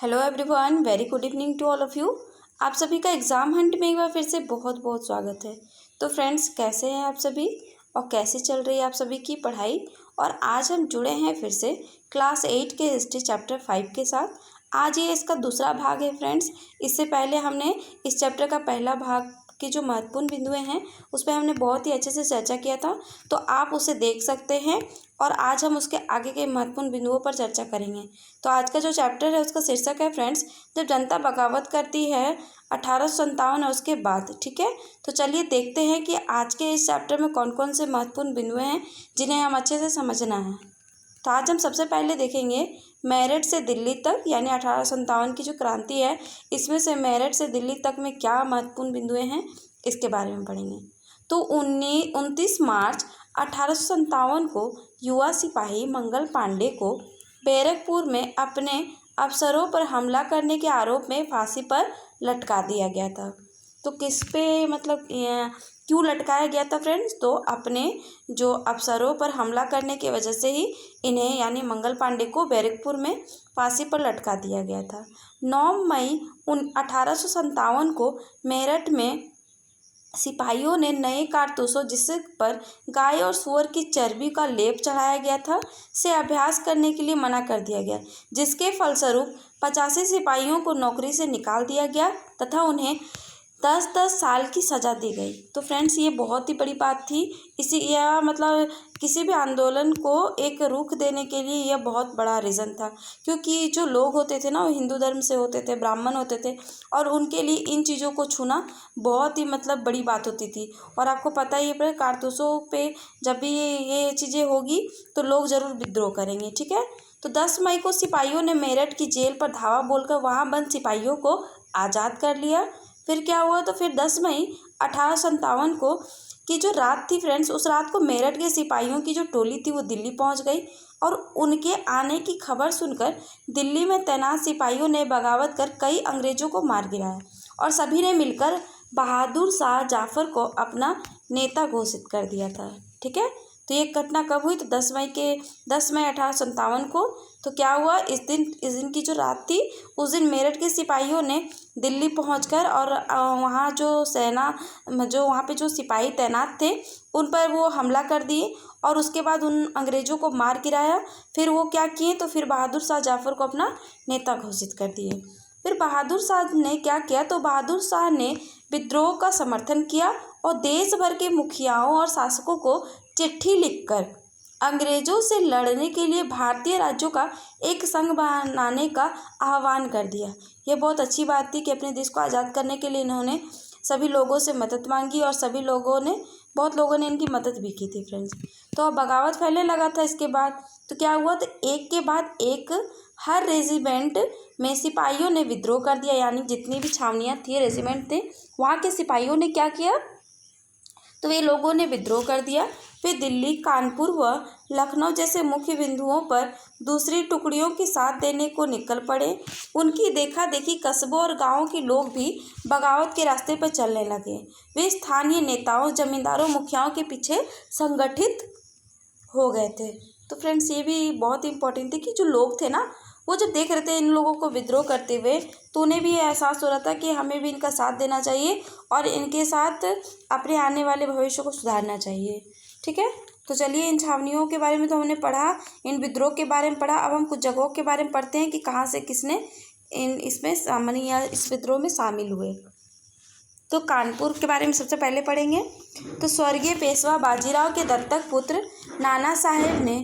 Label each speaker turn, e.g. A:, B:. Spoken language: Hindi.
A: Hello everyone, very good evening to all of you. आप सभी का एग्ज़ाम हंट में एक बार फिर से बहुत बहुत स्वागत है। तो फ्रेंड्स, कैसे हैं आप सभी और कैसे चल रही है आप सभी की पढ़ाई। और आज हम जुड़े हैं फिर से क्लास 8 के हिस्ट्री चैप्टर 5 के साथ। आज ये इसका दूसरा भाग है फ्रेंड्स। इससे पहले हमने इस चैप्टर का पहला भाग के जो महत्वपूर्ण बिंदुएं हैं उस पर हमने बहुत ही अच्छे से चर्चा किया था, तो आप उसे देख सकते हैं। और आज हम उसके आगे के महत्वपूर्ण बिंदुओं पर चर्चा करेंगे। तो आज का जो चैप्टर है उसका शीर्षक है फ्रेंड्स, जब जनता बगावत करती है 1857 और उसके बाद। ठीक है, तो चलिए देखते हैं कि आज के इस चैप्टर में कौन कौन से महत्वपूर्ण बिंदुएं हैं जिन्हें हम अच्छे से समझना है। तो आज हम सबसे पहले देखेंगे मेरठ से दिल्ली तक, यानी 1857 की जो क्रांति है इसमें से मेरठ से दिल्ली तक में क्या महत्वपूर्ण बिंदुएं हैं इसके बारे में पढ़ेंगे। तो 29 मार्च 1857 को युवा सिपाही मंगल पांडे को बैरकपुर में अपने अफसरों पर हमला करने के आरोप में फांसी पर लटका दिया गया था। तो किस पे क्यों लटकाया गया था फ्रेंड्स? तो अपने जो अफसरों पर हमला करने की वजह से ही इन्हें यानी मंगल पांडे को बैरकपुर में फांसी पर लटका दिया गया था। 9 मई 1857 को मेरठ में सिपाहियों ने नए कारतूसों जिस पर गाय और सूअर की चर्बी का लेप चढ़ाया गया था से अभ्यास करने के लिए मना कर दिया गया, जिसके फलस्वरूप 85 सिपाहियों को नौकरी से निकाल दिया गया तथा उन्हें 10-10 साल की सज़ा दी गई। तो फ्रेंड्स, ये बहुत ही बड़ी बात थी। किसी भी आंदोलन को एक रुख देने के लिए यह बहुत बड़ा रीज़न था, क्योंकि जो लोग होते थे ना वो हिंदू धर्म से होते थे, ब्राह्मण होते थे, और उनके लिए इन चीज़ों को छूना बहुत ही बड़ी बात होती थी। और आपको पता ही है, कारतूसों पे जब भी ये चीज़ें होगी तो लोग ज़रूर विद्रोह करेंगे। ठीक है, तो 10 मई को सिपाहियों ने मेरठ की जेल पर धावा बोलकर वहाँ बंद सिपाहियों को आज़ाद कर लिया। फिर क्या हुआ? तो फिर 10 मई 1857 को की जो रात थी फ्रेंड्स, उस रात को मेरठ के सिपाहियों की जो टोली थी वो दिल्ली पहुंच गई। और उनके आने की खबर सुनकर दिल्ली में तैनात सिपाहियों ने बगावत कर कई अंग्रेजों को मार गिराया और सभी ने मिलकर बहादुर शाह जाफर को अपना नेता घोषित कर दिया था। ठीक है, तो ये घटना कब हुई? तो 10 मई 1857 को। तो क्या हुआ? इस दिन की जो रात थी उस दिन मेरठ के सिपाहियों ने दिल्ली पहुंचकर और वहाँ वहाँ पे जो सिपाही तैनात थे उन पर वो हमला कर दिए और उसके बाद उन अंग्रेज़ों को मार गिराया। फिर वो क्या किए? तो फिर बहादुर शाह जाफर को अपना नेता घोषित कर दिए। फिर बहादुर शाह ने क्या किया? तो बहादुर शाह ने विद्रोह का समर्थन किया और देश भर के मुखियाओं और शासकों को चिट्ठी लिखकर अंग्रेजों से लड़ने के लिए भारतीय राज्यों का एक संघ बनाने का आह्वान कर दिया। यह बहुत अच्छी बात थी कि अपने देश को आज़ाद करने के लिए इन्होंने सभी लोगों से मदद मांगी और बहुत लोगों ने इनकी मदद भी की थी फ्रेंड्स। तो अब बगावत फैलने लगा था। इसके बाद तो क्या हुआ? तो एक के बाद एक हर रेजिमेंट में सिपाहियों ने विद्रोह कर दिया, यानी जितनी भी छावनियाँ थी, रेजिमेंट थे, वहाँ के सिपाहियों ने क्या किया? तो वे लोगों ने विद्रोह कर दिया। वे दिल्ली, कानपुर व लखनऊ जैसे मुख्य बिंदुओं पर दूसरी टुकड़ियों की साथ देने को निकल पड़े। उनकी देखा देखी कस्बों और गांवों के लोग भी बगावत के रास्ते पर चलने लगे। वे स्थानीय नेताओं, जमींदारों, मुखियाओं के पीछे संगठित हो गए थे। तो फ्रेंड्स, ये भी बहुत इंपॉर्टेंट थी कि जो लोग थे ना वो जब देख रहे थे इन लोगों को विद्रोह करते हुए, तो उन्हें भी एहसास हो रहा था कि हमें भी इनका साथ देना चाहिए और इनके साथ अपने आने वाले भविष्य को सुधारना चाहिए। ठीक है, तो चलिए, इन छावनियों के बारे में तो हमने पढ़ा, इन विद्रोह के बारे में पढ़ा। अब हम कुछ जगहों के बारे में पढ़ते हैं कि कहाँ से किसने इस विद्रोह में शामिल हुए। तो कानपुर के बारे में सबसे पहले पढ़ेंगे। तो स्वर्गीय पेशवा बाजीराव के दत्तक पुत्र नाना साहेब ने